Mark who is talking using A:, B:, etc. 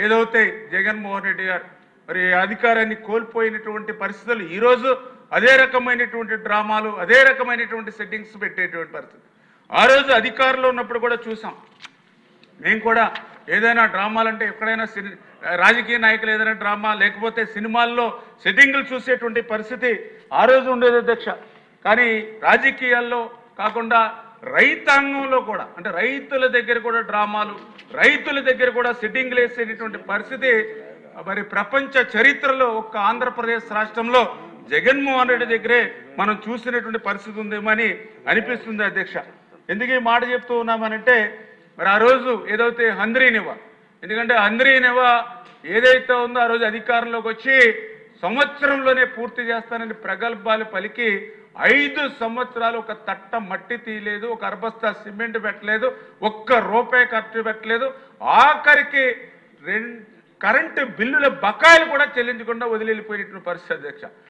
A: ఏదైతే జగన్మోహన్ రెడ్డి గారు మరి అధికారాన్ని కోల్పోయినటువంటి పరిస్థితులు ఈరోజు అదే రకమైనటువంటి డ్రామాలు అదే రకమైనటువంటి సెట్టింగ్స్ పెట్టేటువంటి పరిస్థితి ఆ రోజు అధికారంలో ఉన్నప్పుడు కూడా చూసాం. మేము కూడా ఏదైనా డ్రామాలంటే ఎక్కడైనా రాజకీయ నాయకులు ఏదైనా డ్రామా లేకపోతే సినిమాల్లో సెట్టింగ్లు చూసేటువంటి పరిస్థితి ఆ రోజు ఉండేది అధ్యక్ష. కానీ రాజకీయాల్లో కాకుండా రైతాంగంలో కూడా అంటే రైతుల దగ్గర కూడా డ్రామాలు రైతుల దగ్గర కూడా సెట్టింగ్లు వేసేటటువంటి పరిస్థితి మరి ప్రపంచ చరిత్రలో ఒక్క ఆంధ్రప్రదేశ్ రాష్ట్రంలో జగన్మోహన్ రెడ్డి దగ్గరే మనం చూసినటువంటి పరిస్థితి ఉందేమో అని అనిపిస్తుంది అధ్యక్ష. ఎందుకు ఈ మాట చెప్తూ ఉన్నామనంటే మరి ఆ రోజు ఏదైతే హంద్రీనివా ఎందుకంటే హంద్రీనివా ఏదైతే ఉందో ఆ రోజు అధికారంలోకి వచ్చి సంవత్సరంలోనే పూర్తి చేస్తానని ప్రగల్భాలు పలికి 5 సంవత్సరాలు ఒక తట్ట మట్టి తీయలేదు, ఒక అర్బస్తా సిమెంట్ పెట్టలేదు, ఒక్క రూపాయి ఖర్చు పెట్టలేదు, ఆఖరికి కరెంటు బిల్లుల బకాయిలు కూడా చెల్లించకుండా వదిలిపోయినటువంటి పరిస్థితి అధ్యక్ష.